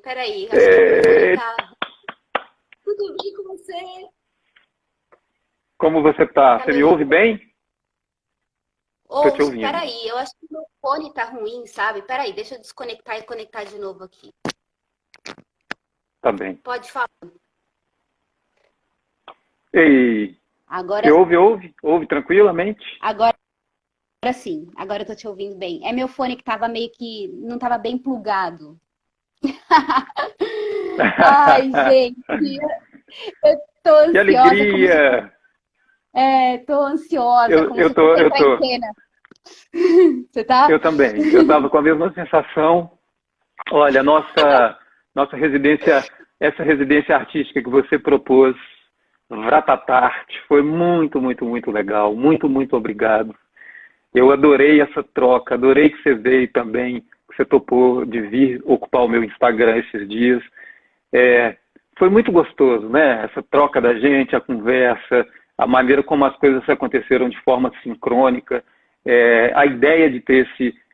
Peraí, acho que o meu fone É, tá. Tudo bem com você? como você está? Tá Você me me ouve ouvindo? bem? Estou te Ouço, ouvindo. peraí, eu acho que o meu fone tá ruim, sabe? Peraí, deixa eu desconectar e conectar de novo aqui. Tá bem. Pode falar. Ei, você Agora, ouve tranquilamente? agora sim, agora eu tô te ouvindo bem. É meu fone que tava meio que não tava bem plugado. Ai, gente, eu tô Que ansiosa, alegria! tô ansiosa, Eu, como eu se fosse tô, entrar eu em tô. cena. Você tá? Eu também. Eu estava com a mesma sensação. Olha, nossa residência, essa residência artística que você propôs, Vratatarte, foi muito, muito, muito legal. Muito, muito obrigado. Eu adorei essa troca, adorei que você veio também, que você topou de vir ocupar o meu Instagram esses dias. É, foi muito gostoso, né? Essa troca da gente, a conversa, a maneira como as coisas aconteceram de forma sincrônica. A ideia de ter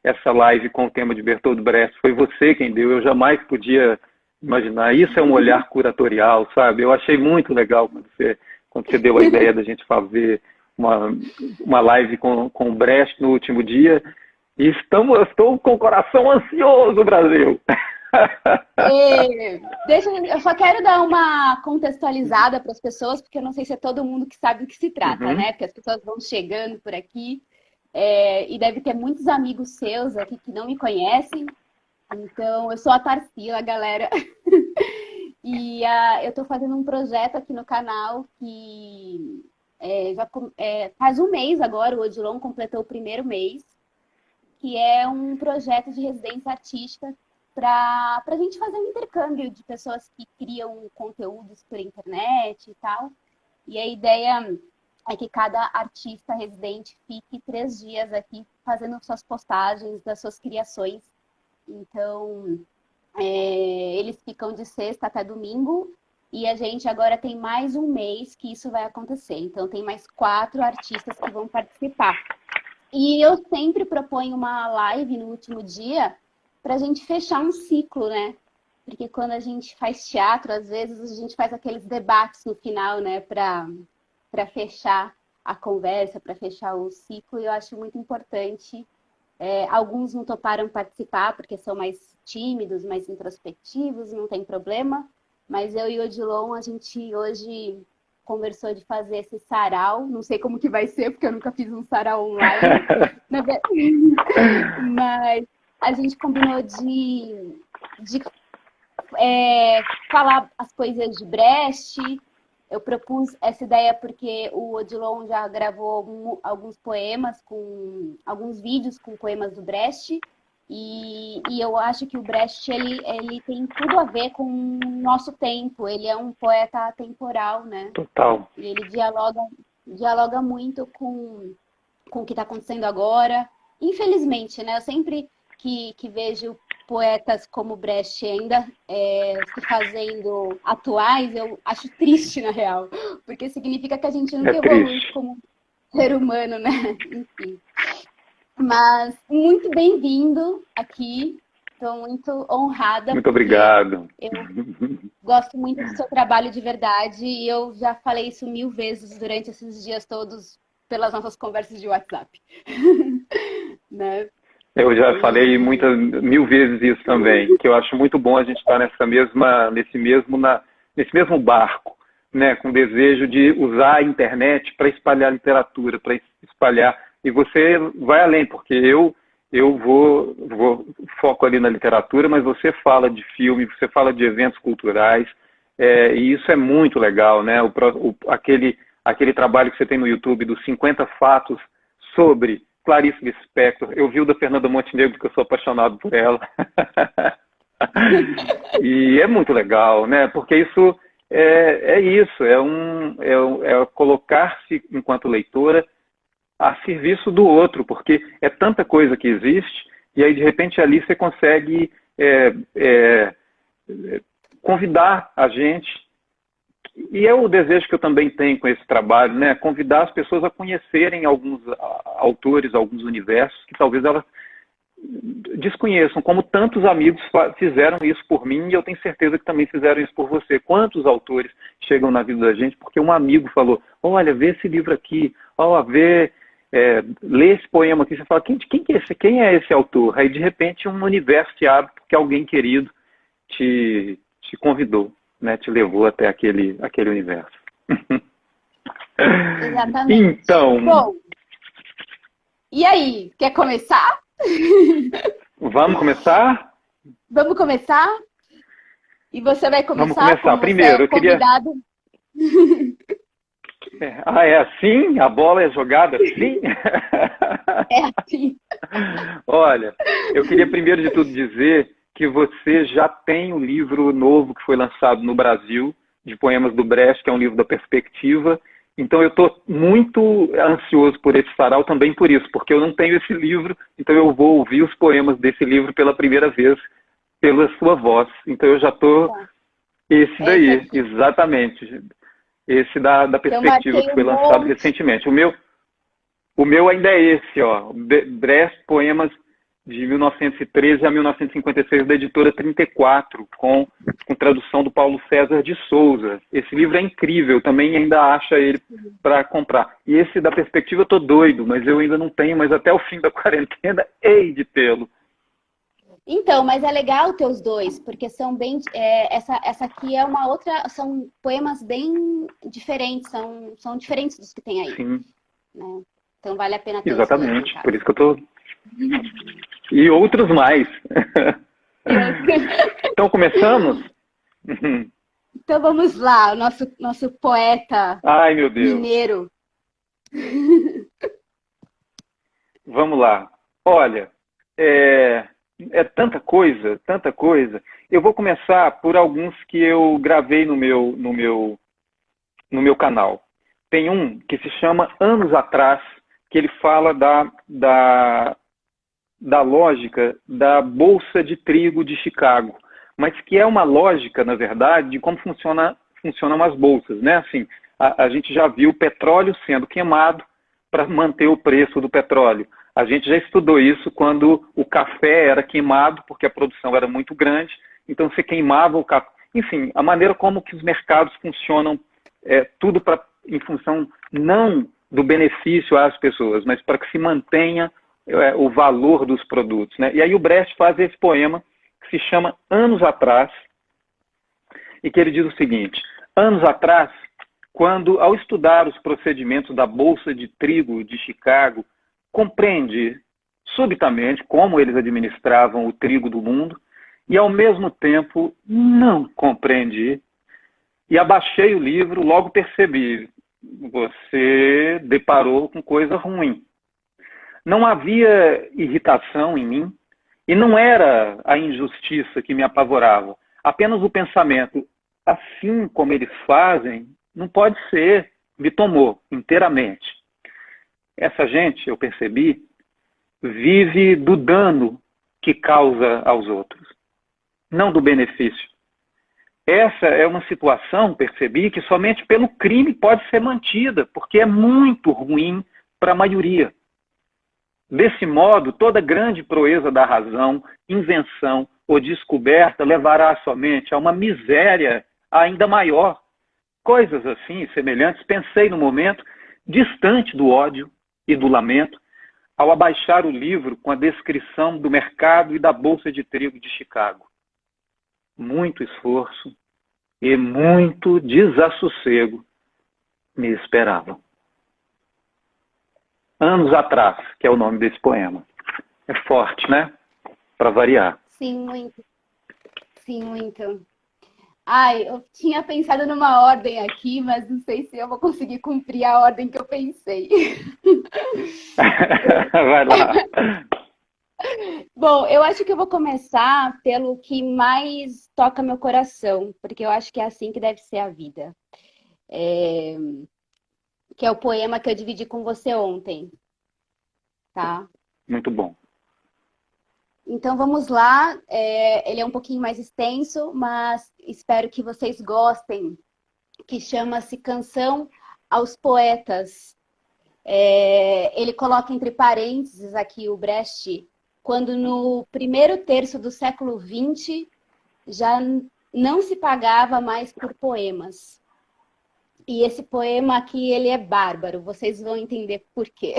essa live com o tema de Bertold Brecht foi você quem deu, eu jamais podia imaginar. Isso é um olhar curatorial, sabe? Eu achei muito legal quando você deu a ideia da gente fazer uma, uma live com o Brecht no último dia. E eu estou com o coração ansioso, Brasil. Eu só quero dar uma contextualizada para as pessoas, porque eu não sei se é todo mundo que sabe do que se trata, Uhum. né? Porque as pessoas vão chegando por aqui, e deve ter muitos amigos seus aqui que não me conhecem. Então, eu sou a Tarsila, galera. E eu estou fazendo um projeto aqui no canal que faz um mês agora, o Odilon completou o primeiro mês, que é um projeto de residência artística para a gente fazer um intercâmbio de pessoas que criam conteúdos por internet e tal. E a ideia é que cada artista residente fique 3 dias aqui fazendo suas postagens das suas criações. Então, eles ficam de sexta até domingo e a gente agora tem mais um mês que isso vai acontecer. Então, tem mais 4 artistas que vão participar. E eu sempre proponho uma live no último dia para a gente fechar um ciclo, né? Porque quando a gente faz teatro, às vezes a gente faz aqueles debates no final, né? Para fechar a conversa, para fechar o ciclo. E eu acho muito importante. Alguns não toparam participar porque são mais tímidos, mais introspectivos, não tem problema. Mas eu e o Odilon, a gente hoje conversou de fazer esse sarau. Não sei como que vai ser, porque eu nunca fiz um sarau online. Mas a gente combinou de falar as poesias de Brecht. Eu propus essa ideia porque o Odilon já gravou alguns poemas, alguns vídeos com poemas do Brecht. E eu acho que o Brecht ele tem tudo a ver com o nosso tempo. Ele é um poeta atemporal, né? Total. E ele dialoga muito com o que está acontecendo agora. Infelizmente, né? Eu sempre que vejo poetas como Brecht ainda se fazendo atuais, eu acho triste, na real. Porque significa que a gente É nunca evolui triste. como ser humano, né? Enfim. Mas muito bem-vindo aqui. Estou muito honrada, Muito porque obrigado. eu gosto muito do seu trabalho de verdade e eu já falei isso 1000 vezes durante esses dias todos pelas nossas conversas de WhatsApp. Né? Eu já falei E muitas mil vezes isso também, que eu acho muito bom a gente estar nesse mesmo barco, né, com o desejo de usar a internet para espalhar literatura, para espalhar. E você vai além, porque eu vou foco ali na literatura, mas você fala de filme, você fala de eventos culturais, e isso é muito legal, né? Aquele trabalho que você tem no YouTube dos 50 fatos sobre Clarice Lispector. Eu vi o da Fernanda Montenegro, porque eu sou apaixonado por ela. E é muito legal, né? Porque isso é colocar-se enquanto leitora a serviço do outro, porque é tanta coisa que existe, e aí de repente ali você consegue é, é, convidar a gente, e é o desejo que eu também tenho com esse trabalho, né? Convidar as pessoas a conhecerem alguns autores, alguns universos que talvez elas desconheçam, como tantos amigos fizeram isso por mim e eu tenho certeza que também fizeram isso por você. Quantos autores chegam na vida da gente porque um amigo falou, olha, vê esse livro aqui, lê esse poema aqui. Você fala, quem é esse autor? Aí, de repente, um universo se abre porque alguém querido te convidou, né? Te levou até aquele universo. Exatamente. Então, Bom, e aí? Quer começar? vamos começar? Vamos começar? E você vai Vamos começar começar. como você Primeiro, é eu queria... convidado. É assim? A bola é jogada assim? É assim. Olha, eu queria primeiro de tudo dizer que você já tem um livro novo que foi lançado no Brasil, de poemas do Brecht, que é um livro da perspectiva. Então eu estou muito ansioso por esse sarau também por isso, porque eu não tenho esse livro, então eu vou ouvir os poemas desse livro pela primeira vez, pela sua voz. Então eu já estou... Tá. Esse daí, Esse aqui. exatamente. Esse da Eu perspectiva, marquei que um foi lançado monte. recentemente. O meu ainda é esse, ó. Brecht, poemas de 1913 a 1956, da editora 34, com tradução do Paulo César de Souza. Esse livro é incrível, também ainda acha ele para comprar. E esse da perspectiva eu tô doido, mas eu ainda não tenho, mas até o fim da quarentena hei de tê-lo. Então, mas é legal ter os dois, porque são bem. Essa aqui é uma outra. São poemas bem diferentes, são diferentes dos que tem aí. Sim, Né? Então vale a pena ter os dois, no exatamente. caso. Por isso que eu tô... E outros mais. Então, começamos? Então vamos lá, o nosso poeta Ai, meu Deus. mineiro. Vamos lá. Olha, é tanta coisa, tanta coisa. Eu vou começar por alguns que eu gravei no meu canal. Tem um que se chama Anos Atrás, que ele fala da lógica da Bolsa de Trigo de Chicago, mas que é uma lógica, na verdade, de como funcionam as bolsas, né? Assim, a gente já viu o petróleo sendo queimado para manter o preço do petróleo. A gente já estudou isso quando o café era queimado, porque a produção era muito grande, então você queimava o café. Enfim, a maneira como que os mercados funcionam, tudo em função não do benefício às pessoas, mas para que se mantenha o valor dos produtos. Né? E aí o Brecht faz esse poema que se chama Anos Atrás, e que ele diz o seguinte: anos atrás, quando, ao estudar os procedimentos da Bolsa de Trigo de Chicago, compreendi subitamente como eles administravam o trigo do mundo e, ao mesmo tempo, não compreendi. E abaixei o livro, logo percebi, você deparou com coisa ruim. Não havia irritação em mim e não era a injustiça que me apavorava, apenas o pensamento, assim como eles fazem, não pode ser, me tomou inteiramente. Essa gente, eu percebi, vive do dano que causa aos outros, não do benefício. Essa é uma situação, percebi, que somente pelo crime pode ser mantida, porque é muito ruim para a maioria. Desse modo, toda grande proeza da razão, invenção ou descoberta levará somente a uma miséria ainda maior. Coisas assim, semelhantes, pensei no momento, distante do ódio e do lamento, ao abaixar o livro com a descrição do mercado e da Bolsa de Trigo de Chicago. Muito esforço e muito desassossego me esperavam. Anos Atrás, que é o nome desse poema. É forte, né? Para variar. Sim, muito. Sim, muito. Ai, eu tinha pensado numa ordem aqui, mas não sei se eu vou conseguir cumprir a ordem que eu pensei. Vai lá. Bom, eu acho que eu vou começar pelo que mais toca meu coração, porque eu acho que é assim que deve ser a vida. Que é o poema que eu dividi com você ontem, tá? Muito bom. Então vamos lá. Ele é um pouquinho mais extenso, mas espero que vocês gostem, que chama-se Canção aos Poetas. Ele coloca entre parênteses aqui o Brecht, quando no primeiro terço do século XX já não se pagava mais por poemas. E esse poema aqui, ele é bárbaro, vocês vão entender por quê.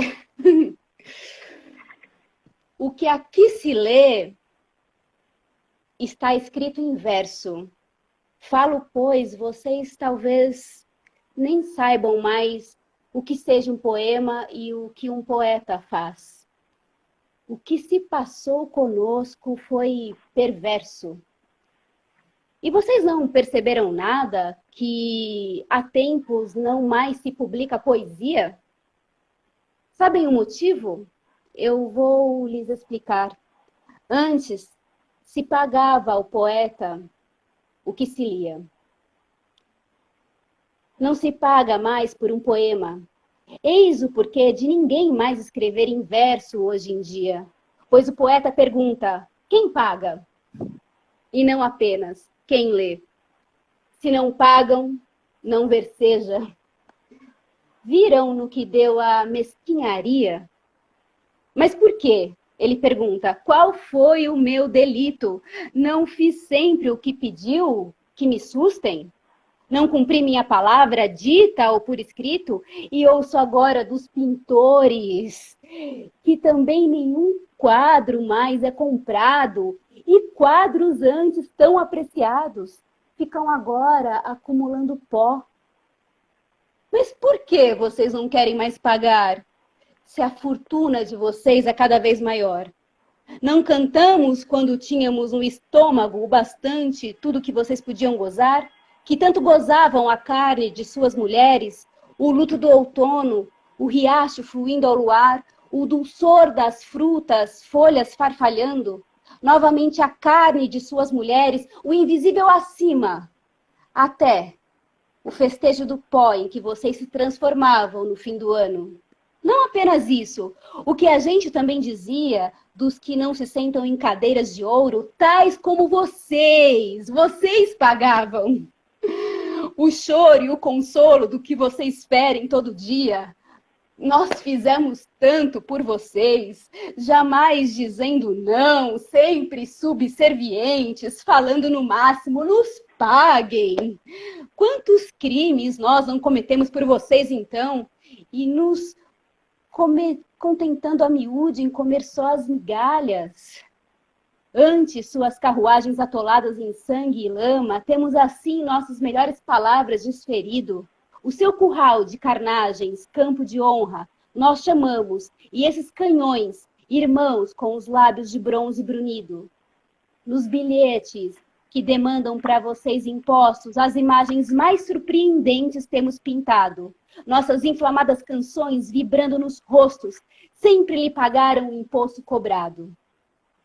O que aqui se lê está escrito em verso. Falo, pois, vocês talvez nem saibam mais o que seja um poema e o que um poeta faz. O que se passou conosco foi perverso. E vocês não perceberam nada que há tempos não mais se publica poesia? Sabem o motivo? Eu vou lhes explicar. Antes, se pagava ao poeta o que se lia. Não se paga mais por um poema. Eis o porquê de ninguém mais escrever em verso hoje em dia. Pois o poeta pergunta, quem paga? E não apenas quem lê. Se não pagam, não verseja. Viram no que deu a mesquinharia? Mas por quê? Ele pergunta, qual foi o meu delito? Não fiz sempre o que pediu, que me sustem? Não cumpri minha palavra, dita ou por escrito? E ouço agora dos pintores que também nenhum quadro mais é comprado e quadros antes tão apreciados ficam agora acumulando pó. Mas por que vocês não querem mais pagar, se a fortuna de vocês é cada vez maior? Não cantamos quando tínhamos no estômago o bastante tudo que vocês podiam gozar? Que tanto gozavam a carne de suas mulheres, o luto do outono, o riacho fluindo ao luar, o dulçor das frutas, folhas farfalhando, novamente a carne de suas mulheres, o invisível acima, até o festejo do pó em que vocês se transformavam no fim do ano. Não apenas isso, o que a gente também dizia dos que não se sentam em cadeiras de ouro, tais como vocês pagavam. O choro e o consolo do que vocês esperem todo dia. Nós fizemos tanto por vocês, jamais dizendo não, sempre subservientes, falando no máximo, nos paguem. Quantos crimes nós não cometemos por vocês, então, e nos contentando a miúde em comer só as migalhas? Antes suas carruagens atoladas em sangue e lama, temos assim nossas melhores palavras desferido. O seu curral de carnagens, campo de honra, nós chamamos, e esses canhões, irmãos com os lábios de bronze brunido. Nos bilhetes que demandam para vocês impostos, as imagens mais surpreendentes temos pintado. Nossas inflamadas canções vibrando nos rostos, sempre lhe pagaram o imposto cobrado.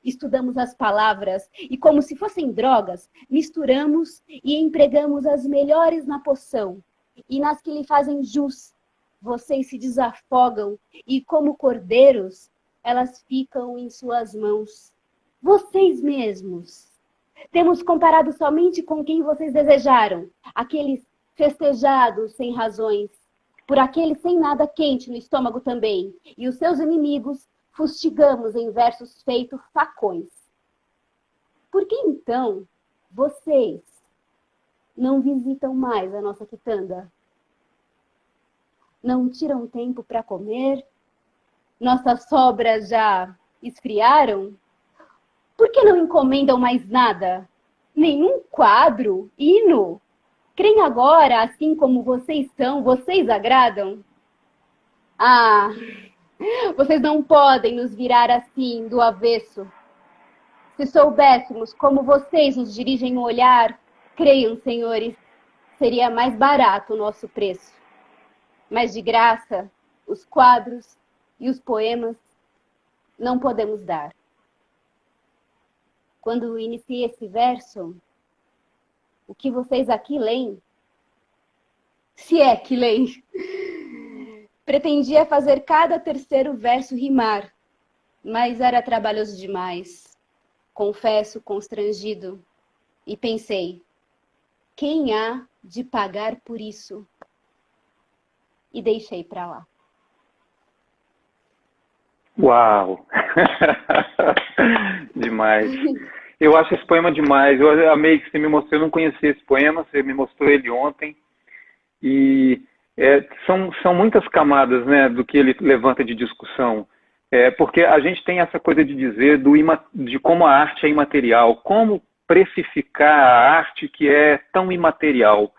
Estudamos as palavras e, como se fossem drogas, misturamos e empregamos as melhores na poção. E nas que lhe fazem jus, vocês se desafogam e, como cordeiros, elas ficam em suas mãos. Vocês mesmos. Temos comparado somente com quem vocês desejaram, aqueles festejados sem razões, por aqueles sem nada quente no estômago também, e os seus inimigos fustigamos em versos feitos facões. Por que então vocês não visitam mais a nossa quitanda? Não tiram tempo para comer? Nossas sobras já esfriaram? Por que não encomendam mais nada? Nenhum quadro, hino? Creem agora, assim como vocês são, vocês agradam? Ah, vocês não podem nos virar assim, do avesso. Se soubéssemos como vocês nos dirigem o olhar, creiam, senhores, seria mais barato o nosso preço. Mas de graça, os quadros e os poemas não podemos dar. Quando iniciei esse verso, o que vocês aqui leem, se é que leem, pretendia fazer cada terceiro verso rimar, mas era trabalhoso demais. Confesso, constrangido, e pensei, quem há de pagar por isso? E deixei para lá. Uau! Demais. Eu acho esse poema demais. Eu amei que você me mostrou. Eu não conhecia esse poema, você me mostrou ele ontem. E são muitas camadas, né, do que ele levanta de discussão. Porque a gente tem essa coisa de dizer de como a arte é imaterial, como precificar a arte que é tão imaterial.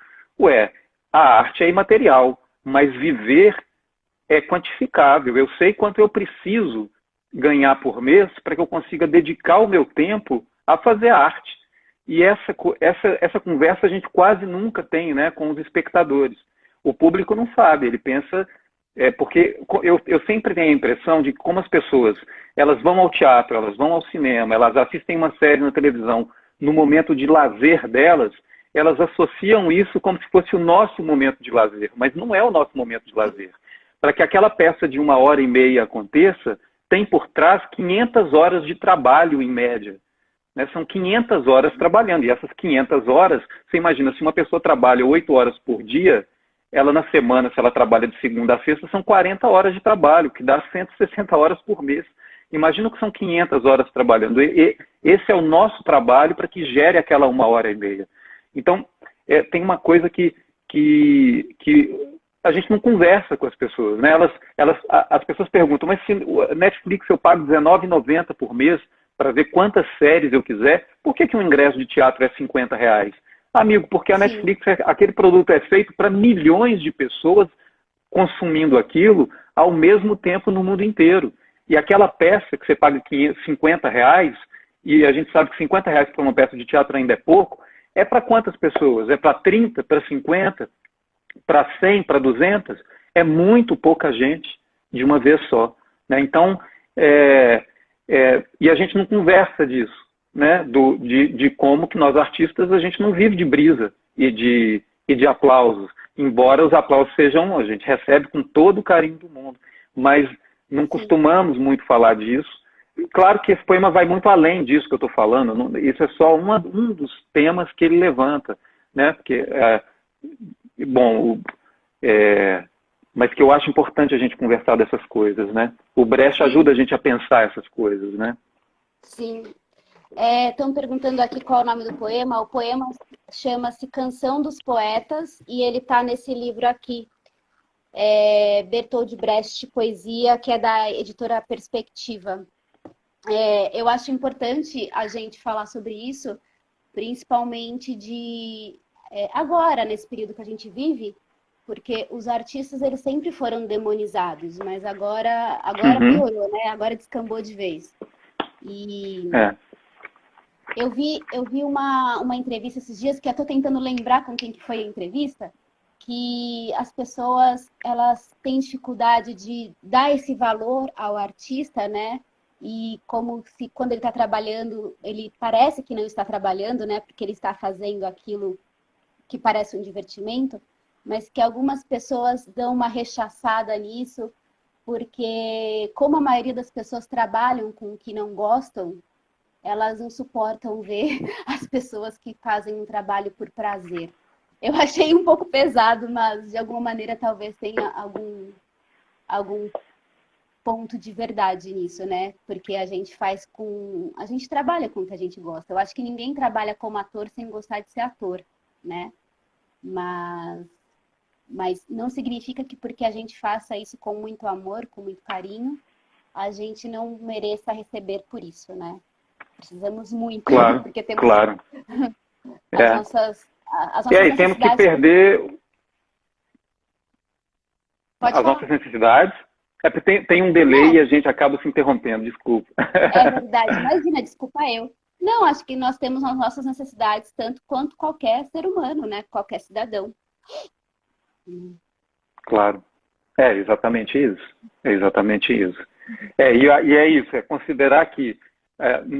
A arte é imaterial, mas viver é quantificável. Eu sei quanto eu preciso ganhar por mês para que eu consiga dedicar o meu tempo a fazer arte. E essa conversa a gente quase nunca tem, né, com os espectadores. O público não sabe, ele pensa... porque eu sempre tenho a impressão de que como as pessoas elas vão ao teatro, elas vão ao cinema, elas assistem uma série na televisão no momento de lazer delas, elas associam isso como se fosse o nosso momento de lazer, mas não é o nosso momento de lazer. Para que aquela peça de 1h30 aconteça, tem por trás 500 horas de trabalho, em média. Né? São 500 horas trabalhando, e essas 500 horas, você imagina, se uma pessoa trabalha 8 horas por dia, ela na semana, se ela trabalha de segunda a sexta, são 40 horas de trabalho, que dá 160 horas por mês. Imagina que são 500 horas trabalhando. Esse é o nosso trabalho para que gere aquela 1h30. Então, tem uma coisa que a gente não conversa com as pessoas. Né? As pessoas perguntam, mas se o Netflix eu pago R$19,90 por mês para ver quantas séries eu quiser, por que um ingresso de teatro é R$50? Amigo, porque a Sim. Netflix, aquele produto é feito para milhões de pessoas consumindo aquilo ao mesmo tempo no mundo inteiro. E aquela peça que você paga R$50, e a gente sabe que R$50 para uma peça de teatro ainda é pouco, é para quantas pessoas? É para 30, para 50, para 100, para 200? É muito pouca gente de uma vez só. Né? Então, e a gente não conversa disso. Né, de como que nós artistas a gente não vive de brisa e de aplausos, embora os aplausos sejam, a gente recebe com todo o carinho do mundo, mas não costumamos muito falar disso. Claro que esse poema vai muito além disso que eu estou falando, isso é só um dos temas que ele levanta, né, porque, mas que eu acho importante a gente conversar dessas coisas, né? O Brecht ajuda a gente a pensar essas coisas, né? Sim. Estão perguntando aqui qual é o nome do poema. O poema chama-se Canção dos Poetas e ele está nesse livro aqui, Bertold Brecht, Poesia, que é da editora Perspectiva. Eu acho importante a gente falar sobre isso, principalmente agora, nesse período que a gente vive, porque os artistas eles sempre foram demonizados, mas agora piorou, né? Agora descambou de vez. E... Eu vi uma entrevista esses dias, que eu estou tentando lembrar com quem que foi a entrevista, que as pessoas elas têm dificuldade de dar esse valor ao artista, né? E como se quando ele está trabalhando, ele parece que não está trabalhando, né? Porque ele está fazendo aquilo que parece um divertimento, mas que algumas pessoas dão uma rechaçada nisso, porque como a maioria das pessoas trabalham com o que não gostam, elas não suportam ver as pessoas que fazem um trabalho por prazer. Eu achei um pouco pesado, mas de alguma maneira talvez tenha algum ponto de verdade nisso, né? Porque a gente trabalha com o que a gente gosta. Eu acho que ninguém trabalha como ator sem gostar de ser ator, né? Mas não significa que porque a gente faça isso com muito amor, com muito carinho, a gente não mereça receber por isso, né? Precisamos muito, claro, porque temos claro. as nossas e temos que perder as nossas necessidades. Porque tem um delay e a gente acaba se interrompendo, desculpa. É verdade, imagina, desculpa eu. Não, acho que nós temos as nossas necessidades tanto quanto qualquer ser humano, né? Qualquer cidadão. Claro. É exatamente isso. É exatamente isso. E é isso, é considerar que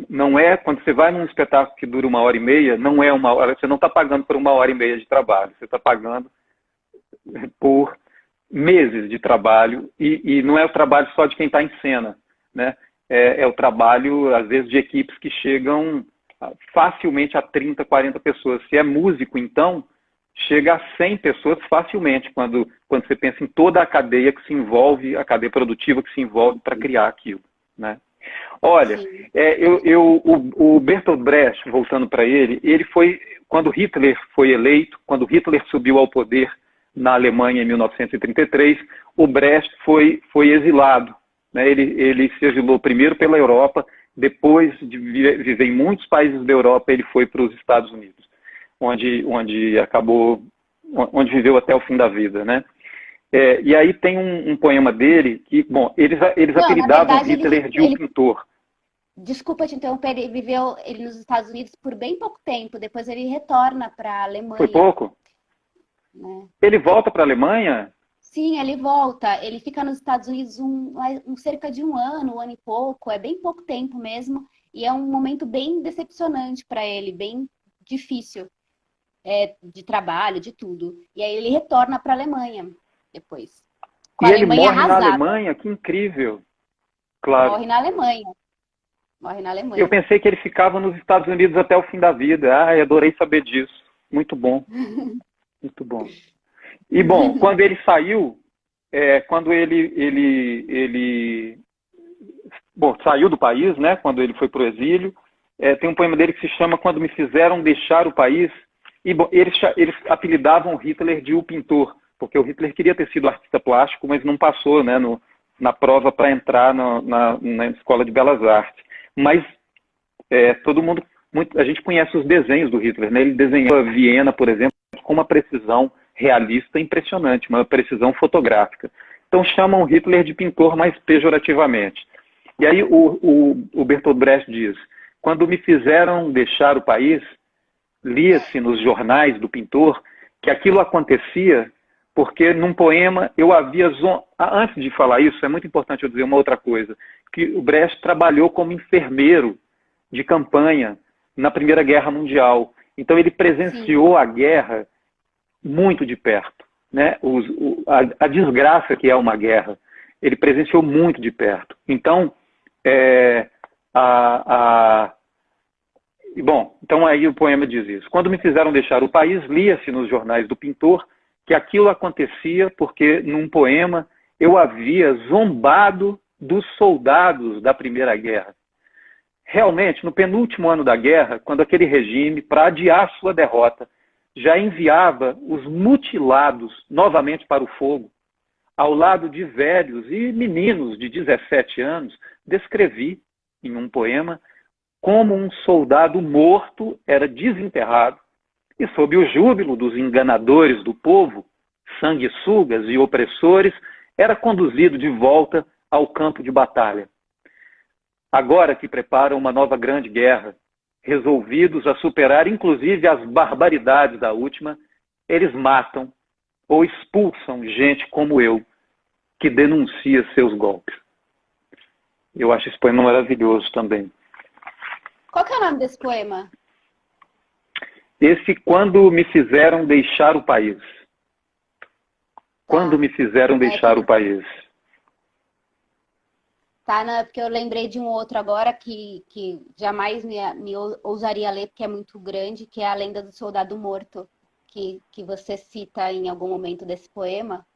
não é, quando você vai num espetáculo que dura 1h30, não é 1 hora, você não está pagando por 1h30 de trabalho, você está pagando por meses de trabalho, e não é o trabalho só de quem está em cena, né? É o trabalho, às vezes, de equipes que chegam facilmente a 30, 40 pessoas. Se é músico, então, chega a 100 pessoas facilmente, quando você pensa em toda a cadeia que se envolve, a cadeia produtiva que se envolve para criar aquilo, né? Olha, Sim, o Bertolt Brecht, voltando para ele foi, quando Hitler foi eleito, quando Hitler subiu ao poder na Alemanha em 1933, o Brecht foi exilado. Né? Ele se exilou primeiro pela Europa, depois de viver em muitos países da Europa, ele foi para os Estados Unidos, onde viveu até o fim da vida, né? E aí tem um poema dele que, bom, eles não, na apelidavam verdade, Hitler de o pintor. desculpa te interromper, ele viveu nos Estados Unidos por bem pouco tempo, depois ele retorna para a Foi Alemanha, pouco? né? Ele volta para a Alemanha? Sim, ele volta, ele fica nos Estados Unidos cerca de um ano e pouco, é bem pouco tempo mesmo, e é um momento bem decepcionante para ele, bem difícil, de trabalho, de tudo. E aí ele retorna para a Alemanha depois, com E a ele Alemanha morre na arrasada. Alemanha? Que incrível. Claro. Morre na Alemanha, morre na Eu Alemanha. pensei que ele ficava nos Estados Unidos até o fim da vida. Ah, adorei saber disso. Muito bom, muito bom. E bom, quando ele saiu, quando ele bom, saiu do país, né? Quando ele foi para o exílio, tem um poema dele que se chama Quando Me Fizeram Deixar o País. E bom, eles apelidavam Hitler de o pintor, porque o Hitler queria ter sido artista plástico, mas não passou, né? Na prova para entrar na Escola de Belas Artes. Mas todo mundo, a gente conhece os desenhos do Hitler, né? Ele desenhava Viena, por exemplo, com uma precisão realista impressionante, uma precisão fotográfica. Então chamam Hitler de pintor mais pejorativamente. E aí o Bertolt Brecht diz, quando me fizeram deixar o país, lia-se nos jornais do pintor que aquilo acontecia porque num poema eu havia... Antes de falar isso, é muito importante eu dizer uma outra coisa, que o Brecht trabalhou como enfermeiro de campanha na Primeira Guerra Mundial. Então ele presenciou a guerra muito de perto, né? A desgraça que é uma guerra, ele presenciou muito de perto. Então, bom, então aí o poema diz isso. Quando me fizeram deixar o país, lia-se nos jornais do pintor que aquilo acontecia porque, num poema, eu havia zombado dos soldados da Primeira Guerra. Realmente, no penúltimo ano da guerra, quando aquele regime, para adiar sua derrota, já enviava os mutilados novamente para o fogo, ao lado de velhos e meninos de 17 anos, descrevi, em um poema, como um soldado morto era desenterrado e, sob o júbilo dos enganadores do povo, sanguessugas e opressores, era conduzido de volta ao campo de batalha. Agora que preparam uma nova grande guerra, resolvidos a superar inclusive as barbaridades da última, eles matam ou expulsam gente como eu, que denuncia seus golpes. Eu acho esse poema maravilhoso também. Qual que é o nome desse poema? Esse Quando Me Fizeram Deixar o País. Quando me fizeram deixar o país. Tá, não, é porque eu lembrei de um outro agora que jamais me ousaria ler, porque é muito grande, que é A Lenda do Soldado Morto, que você cita em algum momento desse poema.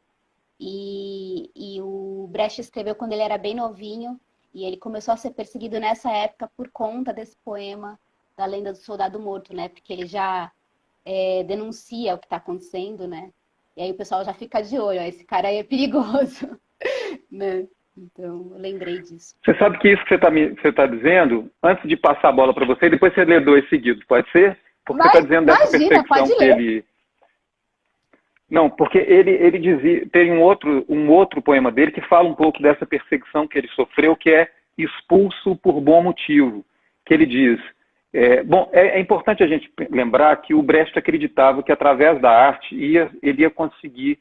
E o Brecht escreveu quando ele era bem novinho, e ele começou a ser perseguido nessa época por conta desse poema da Lenda do Soldado Morto, né? Porque ele já denuncia o que está acontecendo, né? E aí o pessoal já fica de olho, ó, esse cara aí é perigoso, né? Então, eu lembrei disso. Você sabe que isso que você tá dizendo, antes de passar a bola para você, depois você lê dois seguidos, pode ser? Porque você está dizendo dessa perseguição que ele... Não, porque ele dizia, tem um outro poema dele que fala um pouco dessa perseguição que ele sofreu, que é Expulso por Bom Motivo, que ele diz... é importante a gente lembrar que o Brecht acreditava que através da arte ele ia conseguir...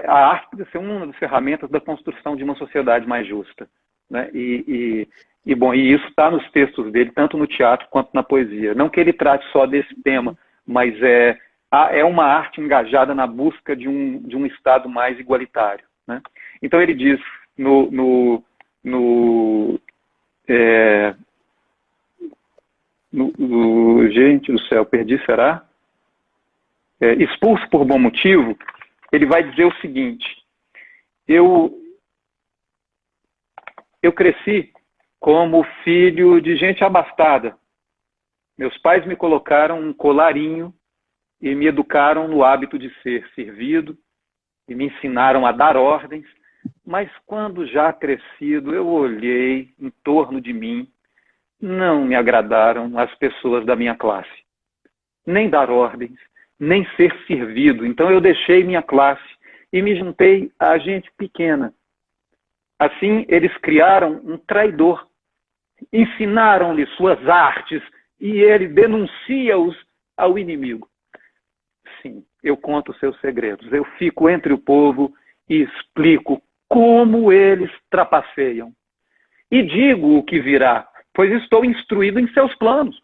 a arte podia ser uma das ferramentas da construção de uma sociedade mais justa, né? E isso está nos textos dele, tanto no teatro quanto na poesia. Não que ele trate só desse tema, mas é uma arte engajada na busca de um Estado mais igualitário, né? Então ele diz gente do céu, perdi, será? Expulso por Bom Motivo, ele vai dizer o seguinte: eu Eu cresci como filho de gente abastada. Meus pais me colocaram um colarinho e me educaram no hábito de ser servido e me ensinaram a dar ordens. Mas quando já crescido, eu olhei em torno de mim, não me agradaram as pessoas da minha classe. Nem dar ordens, nem ser servido. Então eu deixei minha classe e me juntei a gente pequena. Assim, eles criaram um traidor. Ensinaram-lhe suas artes e ele denuncia-os ao inimigo. Sim, eu conto seus segredos. Eu fico entre o povo e explico como eles trapaceiam. E digo o que virá, pois estou instruído em seus planos.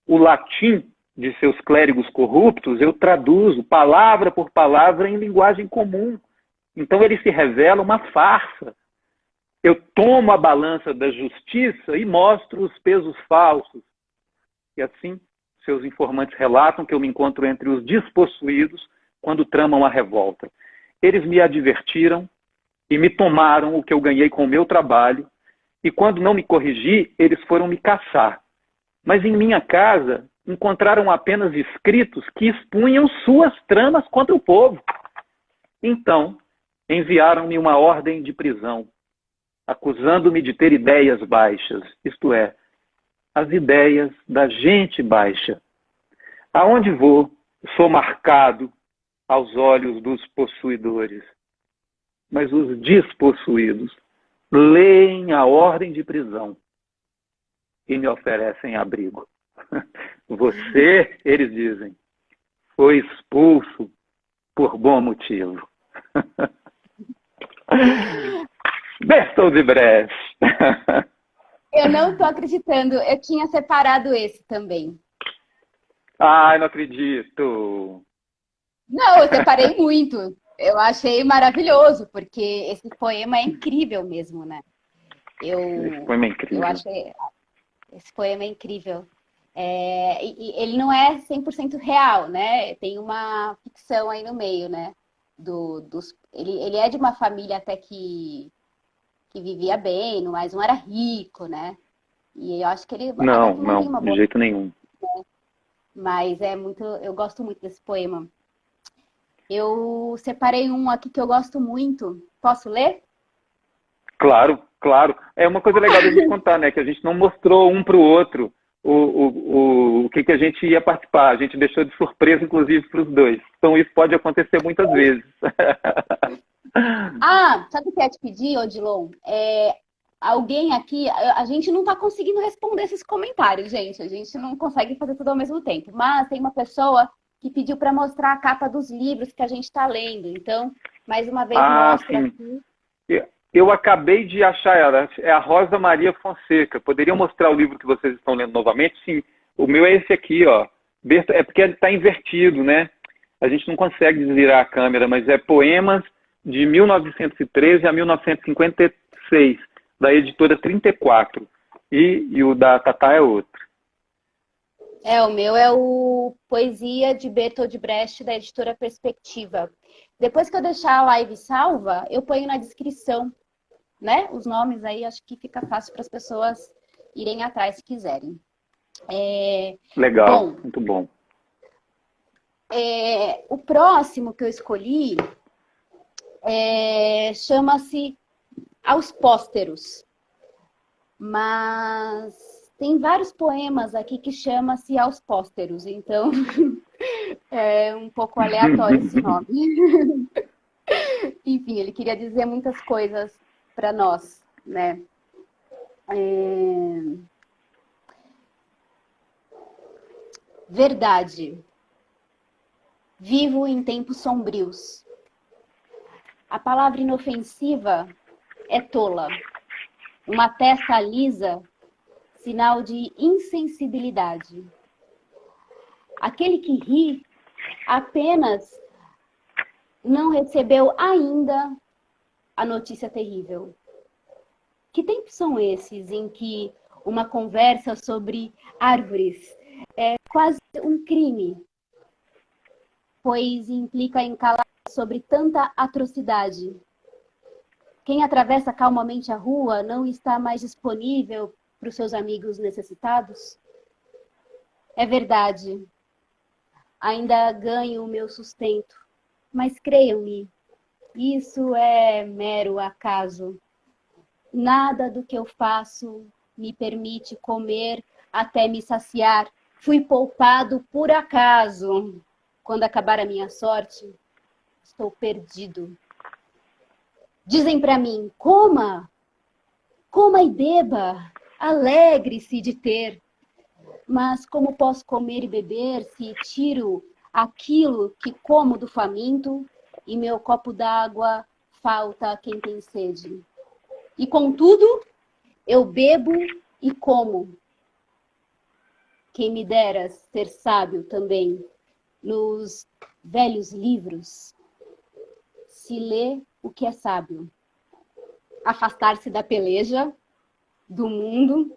O latim de seus clérigos corruptos eu traduzo palavra por palavra em linguagem comum. Então ele se revela uma farsa. Eu tomo a balança da justiça e mostro os pesos falsos. E assim, seus informantes relatam que eu me encontro entre os despossuídos quando tramam a revolta. Eles me advertiram e me tomaram o que eu ganhei com o meu trabalho, e quando não me corrigi, eles foram me caçar. Mas em minha casa, encontraram apenas escritos que expunham suas tramas contra o povo. Então, enviaram-me uma ordem de prisão, acusando-me de ter ideias baixas, isto é, as ideias da gente baixa. Aonde vou, sou marcado aos olhos dos possuidores. Mas os despossuídos leem a ordem de prisão e me oferecem abrigo. Você, eles dizem, foi expulso por bom motivo. Bertold Brecht. Eu não tô acreditando. Eu tinha separado esse também. Ai, não acredito. Não, eu separei muito. Eu achei maravilhoso, porque esse poema é incrível mesmo, né? Esse poema é incrível. Eu achei... Esse poema é incrível. E ele não é 100% real, né? Tem uma ficção aí no meio, né? Ele é de uma família até que vivia bem, mas não era rico, né? E eu acho que ele Não, tem uma de boa... jeito nenhum. Mas é muito... Eu gosto muito desse poema. Eu separei um aqui que eu gosto muito. Posso ler? Claro, claro. É uma coisa legal da gente contar, né? Que a gente não mostrou um para o outro o que a gente ia participar. A gente deixou de surpresa, inclusive, para os dois. Então isso pode acontecer muitas vezes. Ah, sabe o que eu ia te pedir, Odilon? Alguém aqui, a gente não está conseguindo responder esses comentários, gente. A gente não consegue fazer tudo ao mesmo tempo. Mas tem uma pessoa que pediu para mostrar a capa dos livros que a gente está lendo. Então, mais uma vez, mostra sim. aqui. Eu acabei de achar ela. É a Rosa Maria Fonseca. Poderiam mostrar o livro que vocês estão lendo novamente? Sim. O meu é esse aqui, ó. É porque ele está invertido, né? A gente não consegue desvirar a câmera, mas é Poemas de 1913 a 1956, da editora 34. E o da Tatá é outro. O meu é o Poesia de Bertold Brecht, da editora Perspectiva. Depois que eu deixar a live salva, eu ponho na descrição, né? Os nomes aí, acho que fica fácil para as pessoas irem atrás se quiserem. Legal, muito bom. O próximo que eu escolhi chama-se Aos Pósteros. Mas tem vários poemas aqui que chama-se Aos Pósteros, então é um pouco aleatório esse nome. Enfim, ele queria dizer muitas coisas para nós, né? Verdade. Vivo em tempos sombrios. A palavra inofensiva é tola. Uma testa lisa, sinal de insensibilidade. Aquele que ri apenas não recebeu ainda a notícia terrível. Que tempos são esses em que uma conversa sobre árvores é quase um crime, pois implica em calar sobre tanta atrocidade? Quem atravessa calmamente a rua não está mais disponível para os seus amigos necessitados? É verdade. Ainda ganho o meu sustento. Mas creiam-me, isso é mero acaso. Nada do que eu faço me permite comer até me saciar. Fui poupado por acaso. Quando acabar a minha sorte, estou perdido. Dizem para mim, coma e beba, alegre-se de ter. Mas como posso comer e beber se tiro aquilo que como do faminto e meu copo d'água falta a quem tem sede? E contudo, eu bebo e como. Quem me dera ser sábio também nos velhos livros, se lê o que é sábio. Afastar-se da peleja, do mundo,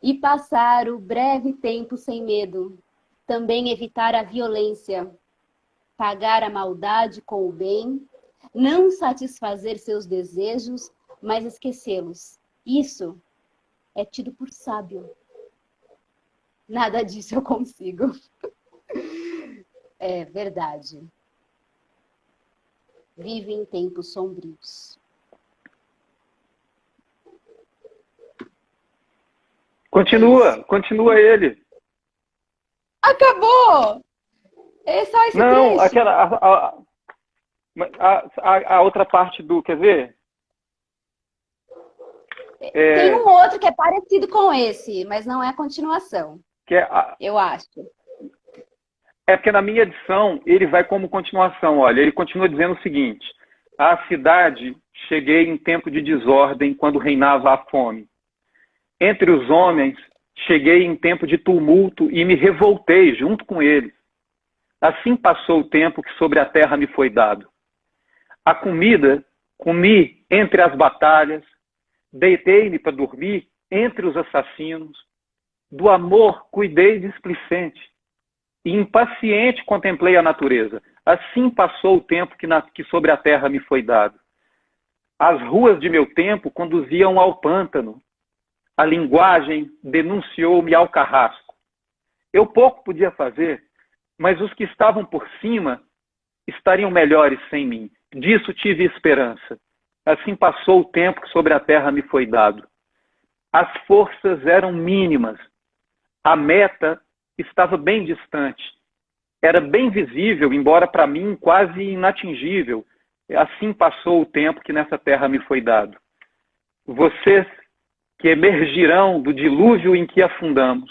e passar o breve tempo sem medo. Também evitar a violência, pagar a maldade com o bem, não satisfazer seus desejos, mas esquecê-los. Isso é tido por sábio. Nada disso eu consigo. É verdade. Vive em tempos sombrios. Continua ele. Acabou! É só esse Não, trecho. a outra parte do, quer ver? Tem um outro que é parecido com esse, mas não é a continuação. Que é eu acho. É porque na minha edição ele vai como continuação. Olha, ele continua dizendo o seguinte: à cidade cheguei em tempo de desordem, quando reinava a fome. Entre os homens cheguei em tempo de tumulto e me revoltei junto com eles. Assim passou o tempo que sobre a terra me foi dado. A comida comi entre as batalhas, deitei-me para dormir entre os assassinos. Do amor cuidei displicente e impaciente contemplei a natureza. Assim passou o tempo que sobre a terra me foi dado. As ruas de meu tempo conduziam ao pântano. A linguagem denunciou-me ao carrasco. Eu pouco podia fazer, mas os que estavam por cima estariam melhores sem mim. Disso tive esperança. Assim passou o tempo que sobre a terra me foi dado. As forças eram mínimas. A meta estava bem distante. Era bem visível, embora para mim quase inatingível. Assim passou o tempo que nessa terra me foi dado. Vocês que emergirão do dilúvio em que afundamos,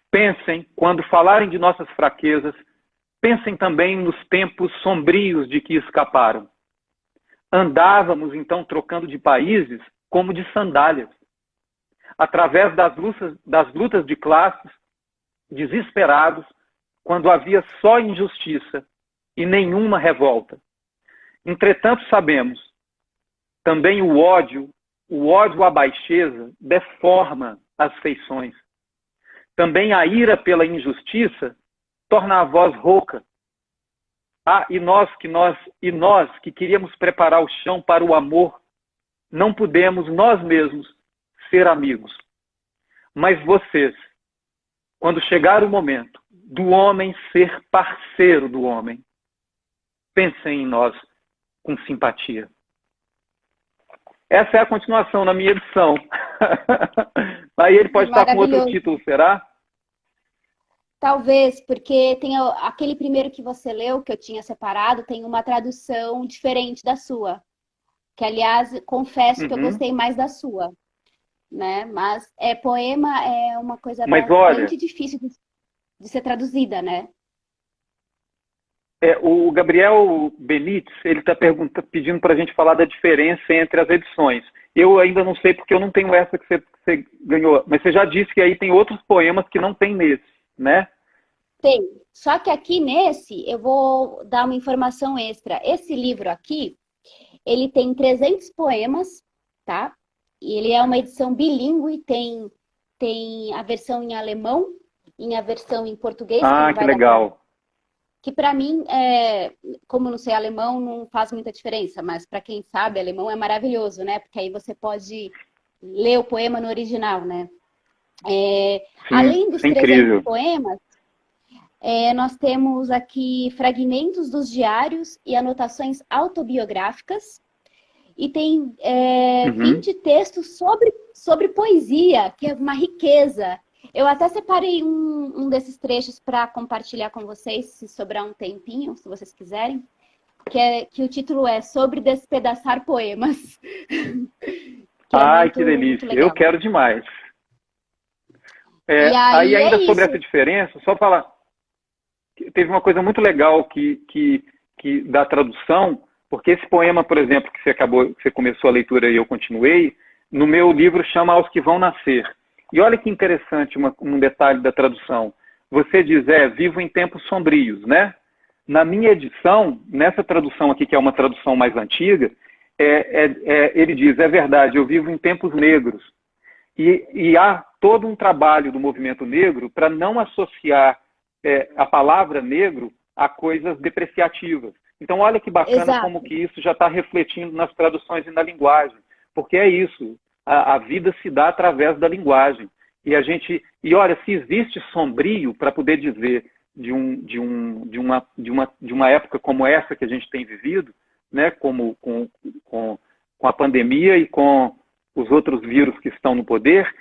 pensem, quando falarem de nossas fraquezas, pensem também nos tempos sombrios de que escaparam. Andávamos então trocando de países como de sandálias. Através das lutas de classes, desesperados, quando havia só injustiça e nenhuma revolta. Entretanto, sabemos, também o ódio à baixeza, deforma as feições. Também a ira pela injustiça torna a voz rouca. E nós que queríamos preparar o chão para o amor, não pudemos nós mesmos ser amigos. Mas vocês, quando chegar o momento do homem ser parceiro do homem, pensem em nós com simpatia. Essa é a continuação na minha edição. Aí ele pode estar com outro título, será? Talvez, porque tem aquele primeiro que você leu, que eu tinha separado, tem uma tradução diferente da sua. Que, aliás, confesso que eu gostei mais da sua. Né? Mas poema é uma coisa bastante difícil de ser traduzida, né? O Gabriel Benites, ele está pedindo para a gente falar da diferença entre as edições. Eu ainda não sei porque eu não tenho essa que você ganhou, mas você já disse que aí tem outros poemas que não tem nesse, né? Tem. Só que aqui nesse, eu vou dar uma informação extra. Esse livro aqui, ele tem 300 poemas, tá? E ele é uma edição bilíngue, tem a versão em alemão e a versão em português. Que legal. que para mim, como não sei alemão, não faz muita diferença, mas para quem sabe alemão é maravilhoso, né? Porque aí você pode ler o poema no original, né? Sim, Além isso dos é 300 incrível. poemas, nós temos aqui fragmentos dos diários e anotações autobiográficas, e tem Uhum. 20 textos sobre poesia, que é uma riqueza. Eu até separei um desses trechos para compartilhar com vocês, se sobrar um tempinho, se vocês quiserem, que o título é Sobre Despedaçar Poemas, que é Ai, que muito delícia. Eu legal. quero demais. E Aí aí é ainda sobre isso. essa diferença, só falar, teve uma coisa muito legal que da tradução, porque esse poema, por exemplo, que você começou a leitura e eu continuei, no meu livro chama Aos que Vão Nascer. E olha que interessante um detalhe da tradução. Você diz, vivo em tempos sombrios, né? Na minha edição, nessa tradução aqui, que é uma tradução mais antiga, ele diz, é verdade, eu vivo em tempos negros. E há todo um trabalho do movimento negro para não associar a palavra negro a coisas depreciativas. Então, olha que bacana como Exato. que isso já está refletindo nas traduções e na linguagem. Porque é isso, a vida se dá através da linguagem. E olha, se existe sombrio para poder dizer de uma época como essa que a gente tem vivido, né, como com a pandemia e com os outros vírus que estão no poder,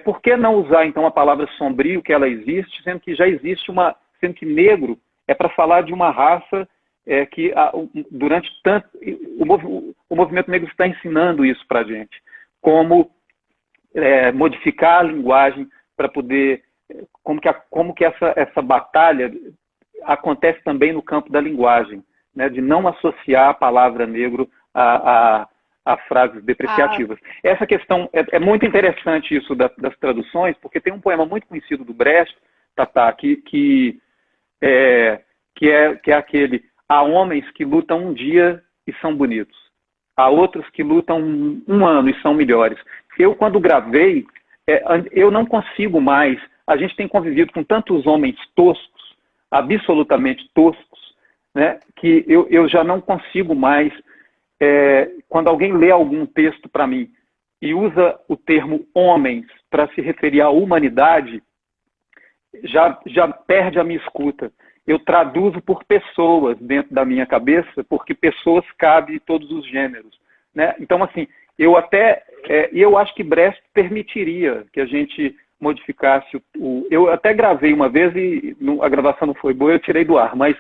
por que não usar então a palavra sombrio, que ela existe, sendo que já existe sendo que negro é para falar de uma raça que durante tanto o movimento negro está ensinando isso para a gente, como modificar a linguagem para poder como que essa batalha acontece também no campo da linguagem, né, de não associar a palavra negro a frases Ah, depreciativas. Essa questão é muito interessante isso das traduções, porque tem um poema muito conhecido do Brecht, Tatá, é, que é aquele: há homens que lutam um dia e são bonitos, há outros que lutam um ano e são melhores. Eu, quando gravei, eu não consigo mais. A gente tem convivido com tantos homens toscos, absolutamente toscos, né, que eu já não consigo mais. Quando alguém lê algum texto para mim e usa o termo homens para se referir à humanidade, já perde a minha escuta. Eu traduzo por pessoas dentro da minha cabeça, porque pessoas cabem em todos os gêneros, né? Então, assim, eu acho que Brecht permitiria que a gente modificasse eu até gravei uma vez e a gravação não foi boa, eu tirei do ar, mas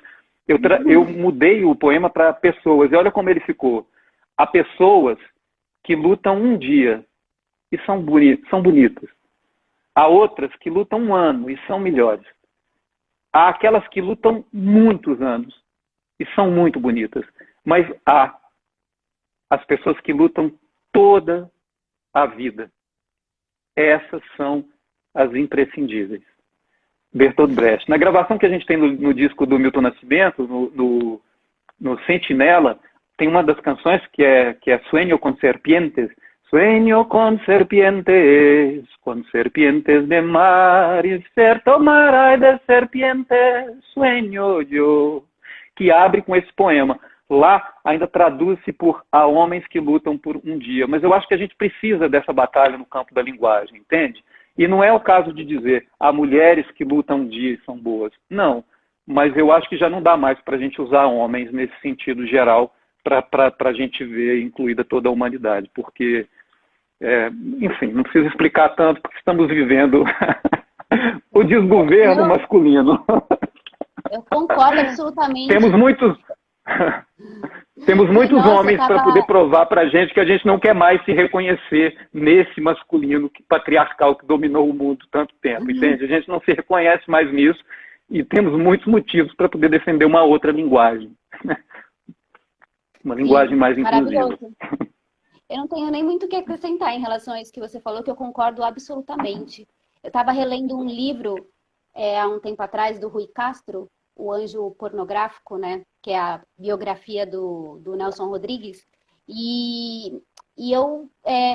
eu mudei o poema para pessoas, e olha como ele ficou. Há pessoas que lutam um dia e são bonitas. Há outras que lutam um ano e são melhores. Há aquelas que lutam muitos anos e são muito bonitas. Mas há as pessoas que lutam toda a vida. Essas são as imprescindíveis. Bertolt Brecht. Na gravação que a gente tem no disco do Milton Nascimento, no Sentinela, tem uma das canções que é Sueño con serpientes. Sueño con serpientes de mar, y ser tomará de serpientes, sueño yo. Que abre com esse poema. Lá ainda traduz-se por há homens que lutam por um dia. Mas eu acho que a gente precisa dessa batalha no campo da linguagem, entende? E não é o caso de dizer há mulheres que lutam um dia e são boas. Não. Mas eu acho que já não dá mais para a gente usar homens nesse sentido geral para a gente ver incluída toda a humanidade. Porque, enfim, não preciso explicar tanto, porque estamos vivendo o desgoverno não, masculino. eu concordo absolutamente. Temos muitos. Temos E, muitos nossa, eu homens para poder tava. provar para a gente que a gente não quer mais se reconhecer nesse masculino patriarcal que dominou o mundo tanto tempo, entende? A gente não se reconhece mais nisso e temos muitos motivos para poder defender uma outra linguagem. Uma linguagem Sim, mais inclusiva. maravilhoso. Eu não tenho nem muito o que acrescentar em relação a isso que você falou, que eu concordo absolutamente. Eu estava relendo um livro há um tempo atrás do Rui Castro, O Anjo Pornográfico, né? Que é a biografia do Nelson Rodrigues. E eu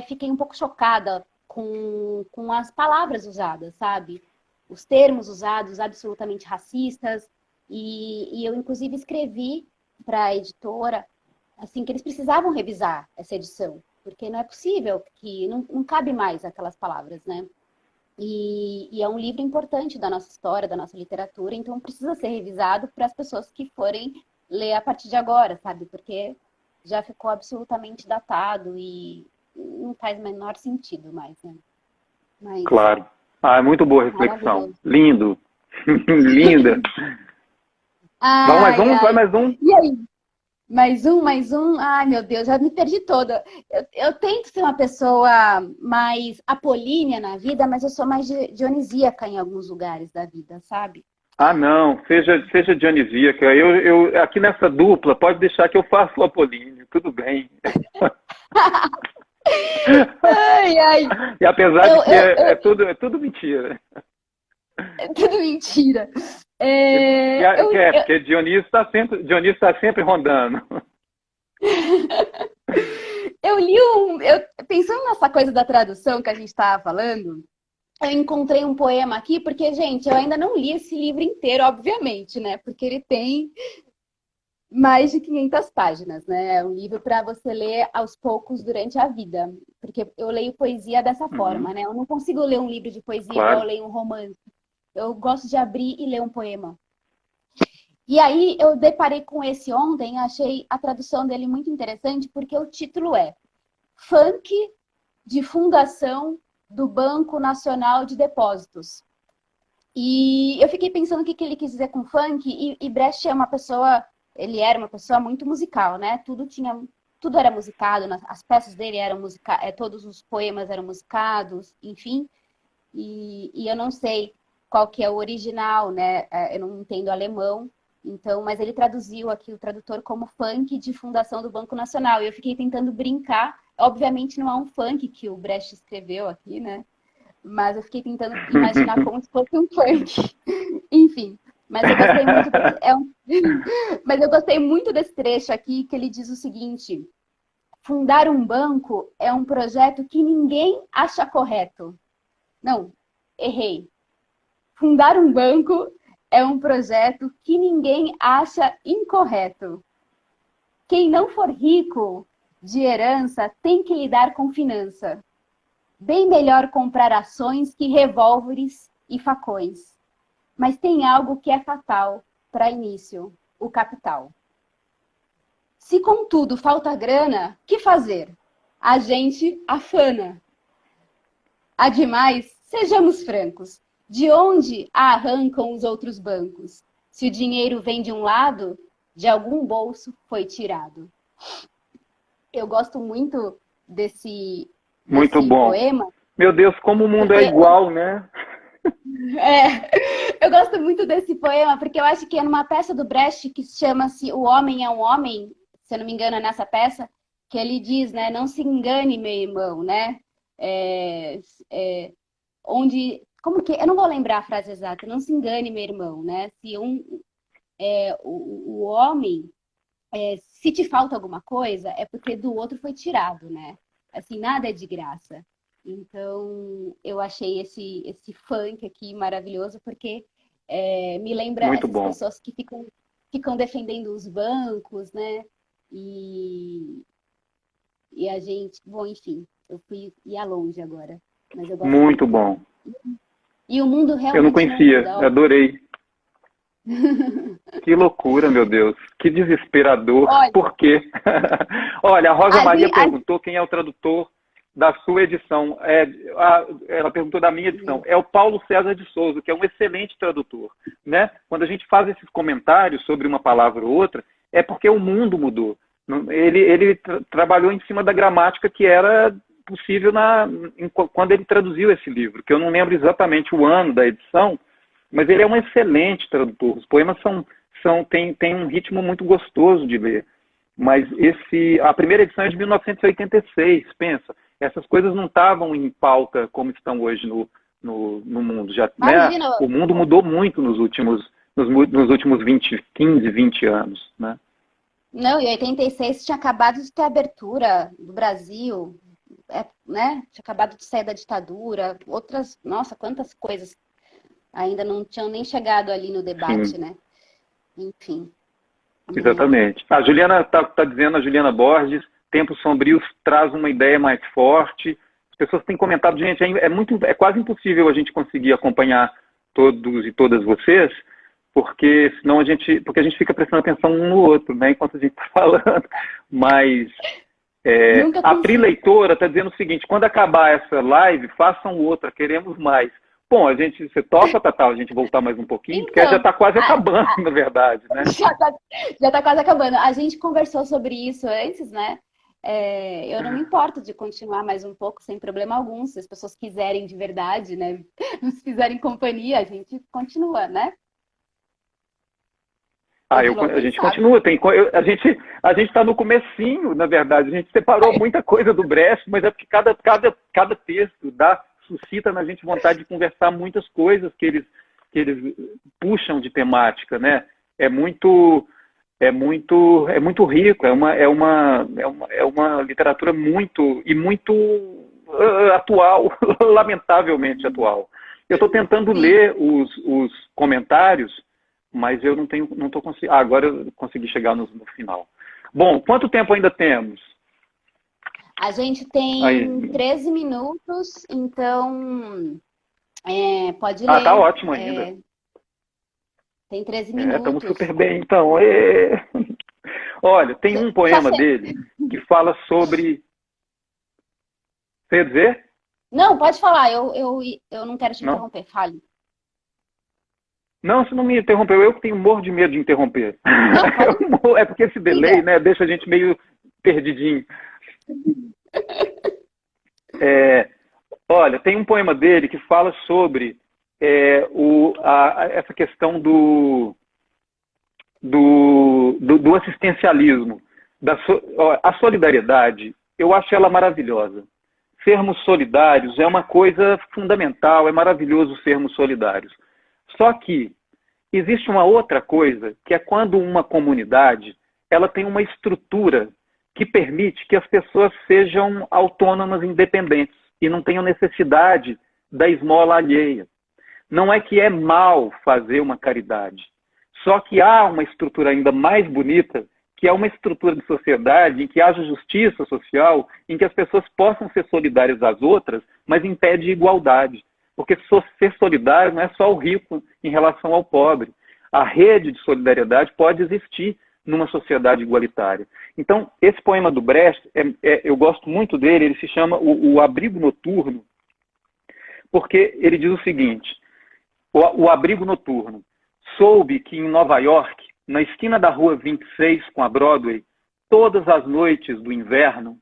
fiquei um pouco chocada com as palavras usadas, sabe? Os termos usados, absolutamente racistas. E eu, inclusive, escrevi para a editora, assim, que eles precisavam revisar essa edição, porque não é possível, que não cabe mais aquelas palavras, né? E é um livro importante da nossa história, da nossa literatura, então precisa ser revisado para as pessoas que forem ler a partir de agora, sabe? Porque já ficou absolutamente datado e não faz o menor sentido mais, né? Mas Claro. Ah, é muito boa reflexão. maravilhoso. Lindo. Linda. Ai, Vai ai. mais um. E aí? Mais um, mais um. Ai, meu Deus, já me perdi toda. Eu tento ser uma pessoa mais apolínea na vida, mas eu sou mais dionisíaca em alguns lugares da vida, sabe? Ah, não, seja Dionisíaca. Aqui nessa dupla, pode deixar que eu faço o Apolíneo, tudo bem. Ai, ai. E apesar de Eu, que eu, é tudo mentira. é tudo mentira. Porque Dionísio tá sempre rondando. Eu li pensando nessa coisa da tradução que a gente estava falando, eu encontrei um poema aqui, porque, gente, eu ainda não li esse livro inteiro, obviamente, né? Porque ele tem mais de 500 páginas, né? É um livro para você ler aos poucos durante a vida. Porque eu leio poesia dessa forma, Uhum, né? Eu não consigo ler um livro de poesia igual eu claro. leio um romance. Eu gosto de abrir e ler um poema. E aí eu deparei com esse ontem, achei a tradução dele muito interessante, porque o título é Funk de Fundação do Banco Nacional de Depósitos. E eu fiquei pensando o que ele quis dizer com funk, e Brecht é uma pessoa, ele era uma pessoa muito musical, né? Tudo era musicado, as peças dele eram musicadas, todos os poemas eram musicados, enfim. E eu não sei qual que é o original, né? Eu não entendo alemão, então, mas ele traduziu aqui o tradutor como funk de fundação do Banco Nacional. E eu fiquei tentando brincar. Obviamente não é um funk que o Brecht escreveu aqui, né? Mas eu fiquei tentando imaginar como se fosse um funk. Enfim, mas eu gostei muito desse, mas eu gostei muito desse trecho aqui que ele diz o seguinte: fundar um banco é um projeto que ninguém acha correto. Não, errei. Fundar um banco é um projeto que ninguém acha incorreto. Quem não for rico de herança tem que lidar com finança. Bem melhor comprar ações que revólveres e facões. Mas tem algo que é fatal para início: o capital. Se, contudo, falta grana, que fazer? A gente afana. Ademais, sejamos francos, de onde a arrancam os outros bancos? Se o dinheiro vem de um lado, de algum bolso foi tirado. Eu gosto muito Muito desse bom. poema, Meu Deus, como o mundo é porque igual, né? eu gosto muito desse poema, porque eu acho que é numa peça do Brecht que chama-se O Homem é um Homem, se eu não me engano, é nessa peça, que ele diz, né, não se engane, meu irmão, né? É, é, como que, eu não vou lembrar a frase exata, não se engane, meu irmão, né? Se o homem, se te falta alguma coisa, é porque do outro foi tirado, né? Assim, nada é de graça. Então, eu achei esse funk aqui maravilhoso, porque me lembra Muito essas bom. pessoas que ficam defendendo os bancos, né? E, e a gente, bom, enfim, eu ia longe agora, mas eu gosto Muito muito bom. dele. E o mundo Eu não realmente não conhecia, muda. adorei. Que loucura, meu Deus. Que desesperador. Olha, Por quê? Olha, a Rosa a Maria gente, perguntou quem é o tradutor da sua edição. Ela perguntou da minha edição. É o Paulo César de Souza, que é um excelente tradutor. Né? Quando a gente faz esses comentários sobre uma palavra ou outra, é porque o mundo mudou. Ele trabalhou em cima da gramática que era possível quando ele traduziu esse livro, que eu não lembro exatamente o ano da edição, mas ele é um excelente tradutor. Os poemas têm um ritmo muito gostoso de ler. Mas a primeira edição é de 1986, pensa. Essas coisas não estavam em pauta como estão hoje no mundo. Já, né? imagina, O mundo mudou muito nos últimos 15, 20 anos. Né? não, em 86 tinha acabado de ter a abertura do Brasil, né? Tinha acabado de sair da ditadura, outras, nossa, quantas coisas ainda não tinham nem chegado ali no Sim. debate, né? enfim. Exatamente. A Juliana está dizendo, a Juliana Borges, Tempos Sombrios traz uma ideia mais forte. As pessoas têm comentado, gente, é quase impossível a gente conseguir acompanhar todos e todas vocês, porque senão porque a gente fica prestando atenção um no outro, né, enquanto a gente está falando. Mas a Pri Leitora está dizendo o seguinte: quando acabar essa live, façam outra, queremos mais. Bom, você topa, Tatá, a gente voltar mais um pouquinho, Então, porque já está quase acabando, na verdade, né? Já tá quase acabando. A gente conversou sobre isso antes, né? Eu não me importo de continuar mais um pouco, sem problema algum. Se as pessoas quiserem de verdade, né? Nos fizerem companhia, a gente continua, né? A gente continua. A gente está no comecinho, na verdade. A gente separou muita coisa do Brecht, mas é porque cada texto suscita na gente vontade de conversar muitas coisas que eles puxam de temática, né? É muito rico, é uma literatura muito atual, lamentavelmente atual. Eu estou tentando ler os comentários, mas eu não estou conseguindo. Agora eu consegui chegar no final. Bom, quanto tempo ainda temos? A gente tem 13 minutos, então pode ler. Tá ótimo ainda. Tem 13 minutos. Estamos super bem, então. Olha, tem um poema dele que fala sobre... Você ia dizer? Não, pode falar. Eu não quero te interromper. Fale. Não, você não me interrompeu. Eu que tenho morro de medo de interromper. Não, é porque esse delay, né, deixa a gente meio perdidinho. Olha, tem um poema dele que fala sobre essa questão do assistencialismo. A solidariedade, eu acho ela maravilhosa. Sermos solidários é uma coisa fundamental, é maravilhoso sermos solidários. Só que existe uma outra coisa, que é quando uma comunidade ela tem uma estrutura que permite que as pessoas sejam autônomas e independentes e não tenham necessidade da esmola alheia. Não é que é mal fazer uma caridade, só que há uma estrutura ainda mais bonita, que é uma estrutura de sociedade em que haja justiça social, em que as pessoas possam ser solidárias às outras, mas impede igualdade. Porque ser solidário não é só o rico em relação ao pobre. A rede de solidariedade pode existir numa sociedade igualitária. Então, esse poema do Brecht, eu gosto muito dele, ele se chama o Abrigo Noturno, porque ele diz o seguinte: o Abrigo Noturno. Soube que em Nova York, na esquina da rua 26 com a Broadway, todas as noites do inverno,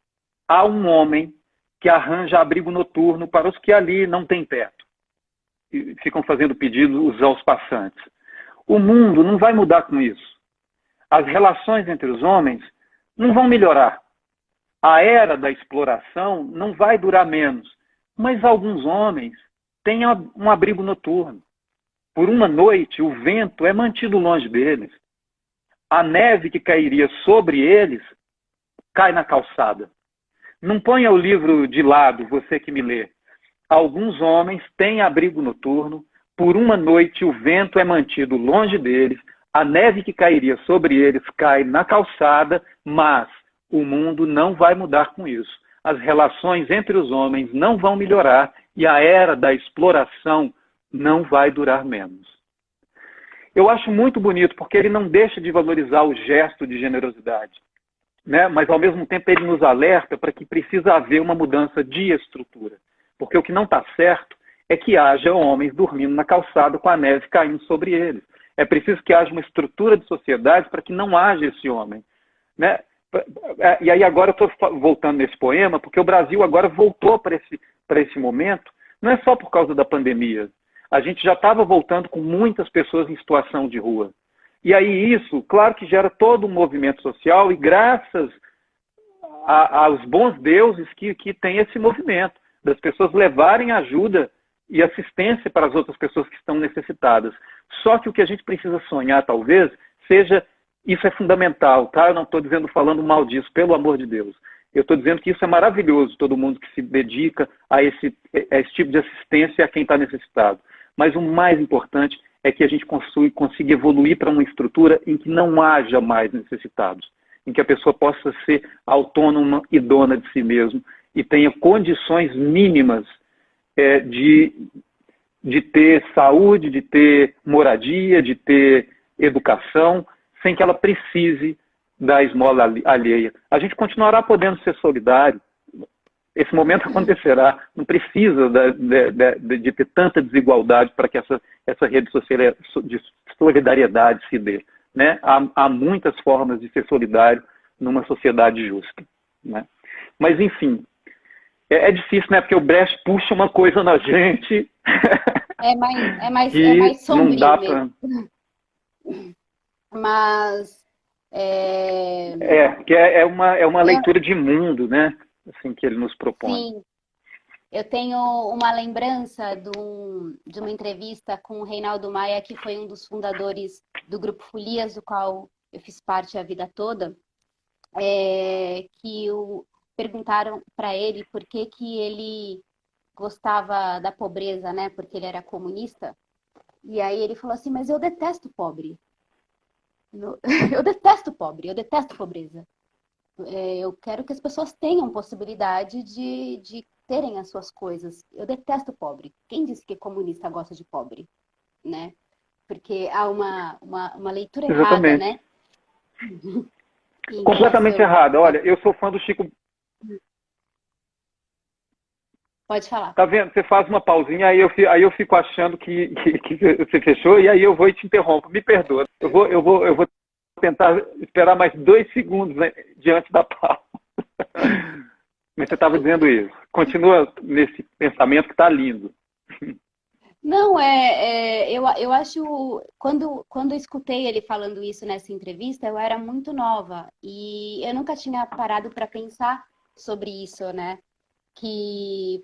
há um homem que arranja abrigo noturno para os que ali não têm teto. E ficam fazendo pedidos aos passantes. O mundo não vai mudar com isso. As relações entre os homens não vão melhorar. A era da exploração não vai durar menos. Mas alguns homens têm um abrigo noturno. Por uma noite, o vento é mantido longe deles. A neve que cairia sobre eles cai na calçada. Não ponha o livro de lado, você que me lê. Alguns homens têm abrigo noturno. Por uma noite, o vento é mantido longe deles. A neve que cairia sobre eles cai na calçada, mas o mundo não vai mudar com isso. As relações entre os homens não vão melhorar e a era da exploração não vai durar menos. Eu acho muito bonito, porque ele não deixa de valorizar o gesto de generosidade, né? Mas, ao mesmo tempo, ele nos alerta para que precisa haver uma mudança de estrutura. Porque o que não está certo é que haja homens dormindo na calçada com a neve caindo sobre eles. É preciso que haja uma estrutura de sociedade para que não haja esse homem, né? E aí agora eu estou voltando nesse poema, porque o Brasil agora voltou para esse momento, não é só por causa da pandemia. A gente já estava voltando com muitas pessoas em situação de rua. E aí isso, claro que gera todo um movimento social, e graças aos bons deuses que tem esse movimento, das pessoas levarem ajuda e assistência para as outras pessoas que estão necessitadas. Só que o que a gente precisa sonhar, talvez, seja... Isso é fundamental, tá? Eu não estou falando mal disso, pelo amor de Deus. Eu estou dizendo que isso é maravilhoso, todo mundo que se dedica a esse tipo de assistência a quem está necessitado. Mas o mais importante é que a gente consiga evoluir para uma estrutura em que não haja mais necessitados, em que a pessoa possa ser autônoma e dona de si mesmo e tenha condições mínimas de ter saúde, de ter moradia, de ter educação, sem que ela precise da esmola alheia. A gente continuará podendo ser solidário. Esse momento acontecerá. Não precisa de ter tanta desigualdade para que essa rede social de solidariedade se dê. Né? Há muitas formas de ser solidário numa sociedade justa. Né? Mas, enfim, é difícil, né? Porque o Brecht puxa uma coisa na gente É que mais não sombrio dá mesmo. Mas que é uma leitura de mundo, né? Assim, que ele nos propõe. sim, eu tenho uma lembrança de uma entrevista com o Reinaldo Maia, que foi um dos fundadores do Grupo Folias, do qual eu fiz parte a vida toda, perguntaram para ele por que ele gostava da pobreza, né? Porque ele era comunista. E aí ele falou assim, mas eu detesto pobre. Eu detesto pobre, eu detesto pobreza. Eu quero que as pessoas tenham possibilidade de terem as suas coisas. Eu detesto pobre. Quem disse que comunista gosta de pobre? Né? Porque há uma leitura errada, Exatamente. né? Completamente errada. Olha, eu sou fã do Chico. Pode falar. Tá vendo? Você faz uma pausinha, aí eu fico achando que você fechou, e aí eu vou e te interrompo. Me perdoa. Eu vou tentar esperar mais 2 segundos, né, diante da pausa. Mas você estava dizendo isso. Continua nesse pensamento que está lindo. Não, eu acho, quando eu escutei ele falando isso nessa entrevista, eu era muito nova e eu nunca tinha parado para pensar sobre isso, né?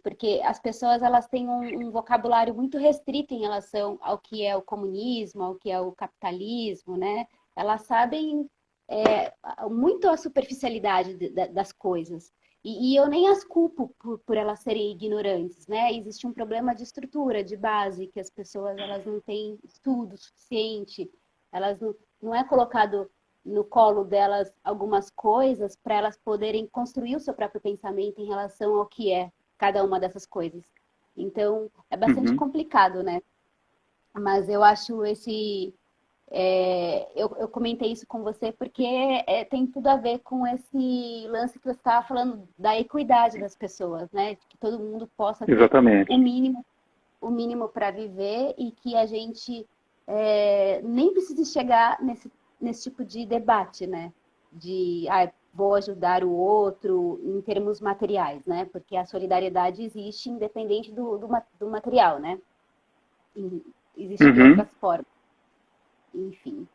Porque as pessoas elas têm um vocabulário muito restrito em relação ao que é o comunismo, ao que é o capitalismo, né? Elas sabem muito a superficialidade das coisas. E eu nem as culpo por elas serem ignorantes, né? Existe um problema de estrutura, de base, que as pessoas elas não têm estudo suficiente, elas não é colocado no colo delas algumas coisas para elas poderem construir o seu próprio pensamento em relação ao que é cada uma dessas coisas. Então, é bastante complicado, né? Mas eu acho eu comentei isso com você porque tem tudo a ver com esse lance que você estava falando da equidade das pessoas, né? Que todo mundo possa ter Exatamente. o mínimo para viver e que a gente nem precise chegar nesse tipo de debate, né? Vou ajudar o outro em termos materiais, né? Porque a solidariedade existe independente do material, né? Existe de outras formas. Enfim.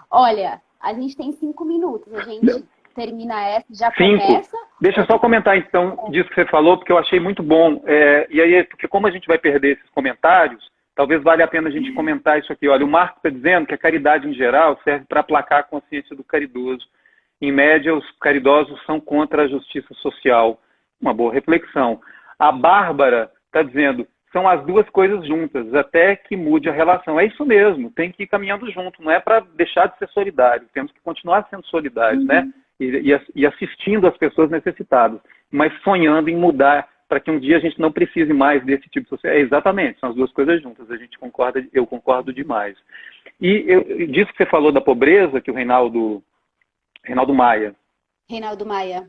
Olha, a gente tem 5 minutos. A gente termina essa, já 5. começa. Deixa eu só comentar, então, disso que você falou, porque eu achei muito bom. E aí, porque como a gente vai perder esses comentários, talvez valha a pena a gente comentar isso aqui. Olha, o Marco está dizendo que a caridade, em geral, serve para aplacar a consciência do caridoso. Em média, os caridosos são contra a justiça social. Uma boa reflexão. A Bárbara está dizendo, são as duas coisas juntas, até que mude a relação. É isso mesmo, tem que ir caminhando junto. Não é para deixar de ser solidário, temos que continuar sendo solidários, né? E assistindo as pessoas necessitadas, mas sonhando em mudar para que um dia a gente não precise mais desse tipo de sociedade. Exatamente, são as duas coisas juntas, eu concordo demais. Disso que você falou da pobreza, que o Reinaldo Maia. Reinaldo Maia.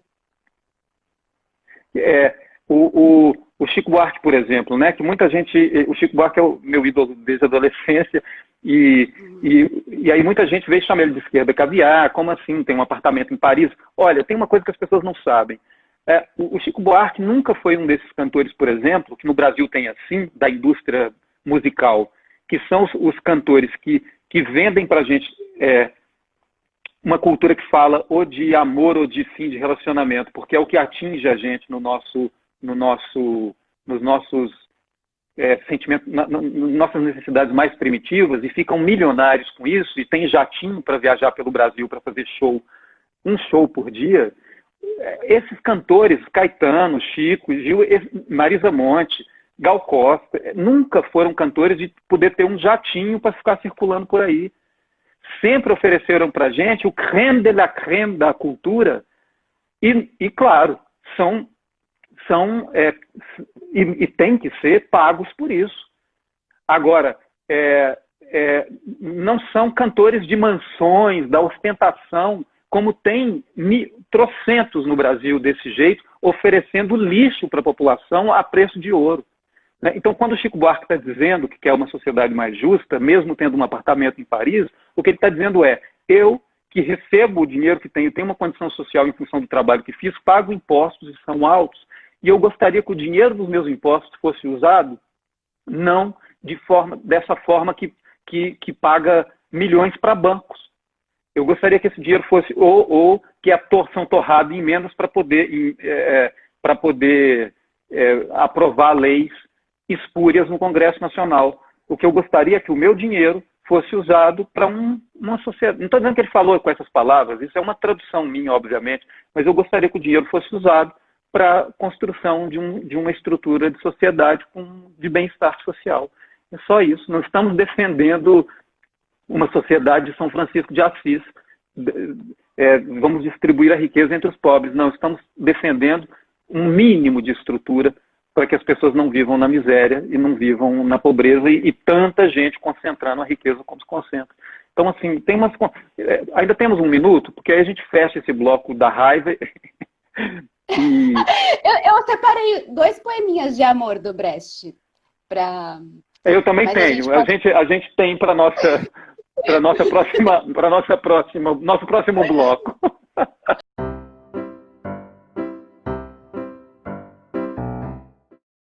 O Chico Buarque, por exemplo, né? Que muita gente... O Chico Buarque é o meu ídolo desde a adolescência, e aí muita gente veio chamar ele de esquerda caviar, como assim? Tem um apartamento em Paris? Olha, tem uma coisa que as pessoas não sabem. O Chico Buarque nunca foi um desses cantores, por exemplo, que no Brasil tem assim, da indústria musical, que são os cantores que vendem pra gente uma cultura que fala ou de amor ou de fim de relacionamento, porque é o que atinge a gente nos nossos sentimentos, nas nossas necessidades mais primitivas, e ficam milionários com isso, e tem jatinho para viajar pelo Brasil para fazer um show por dia. Esses cantores, Caetano, Chico, Gil, Marisa Monte, Gal Costa, nunca foram cantores de poder ter um jatinho para ficar circulando por aí. Sempre ofereceram para a gente o creme de la creme da cultura e claro, e tem que ser pagos por isso. Agora, não são cantores de mansões, da ostentação, como tem trocentos no Brasil desse jeito, oferecendo lixo para a população a preço de ouro. Então, quando o Chico Buarque está dizendo que quer uma sociedade mais justa, mesmo tendo um apartamento em Paris, o que ele está dizendo é: eu, que recebo o dinheiro que tenho uma condição social em função do trabalho que fiz, pago impostos e são altos, e eu gostaria que o dinheiro dos meus impostos fosse usado não dessa forma que paga milhões para bancos. Eu gostaria que esse dinheiro fosse, ou que são torrados em emendas para poder aprovar leis espúrias no Congresso Nacional. O que eu gostaria é que o meu dinheiro fosse usado para uma sociedade. Não estou dizendo que ele falou com essas palavras, isso é uma tradução minha, obviamente, mas eu gostaria que o dinheiro fosse usado para a construção de uma estrutura de sociedade de bem-estar social. É só isso. Não estamos defendendo uma sociedade de São Francisco de Assis. Vamos distribuir a riqueza entre os pobres. Não, estamos defendendo um mínimo de estrutura para que as pessoas não vivam na miséria e não vivam na pobreza e tanta gente concentrando a riqueza como se concentra. Então, assim, ainda temos um minuto, porque aí a gente fecha esse bloco da raiva. Eu separei 2 poeminhas de amor do Brecht. Eu também tenho. A gente tem para nosso próximo bloco.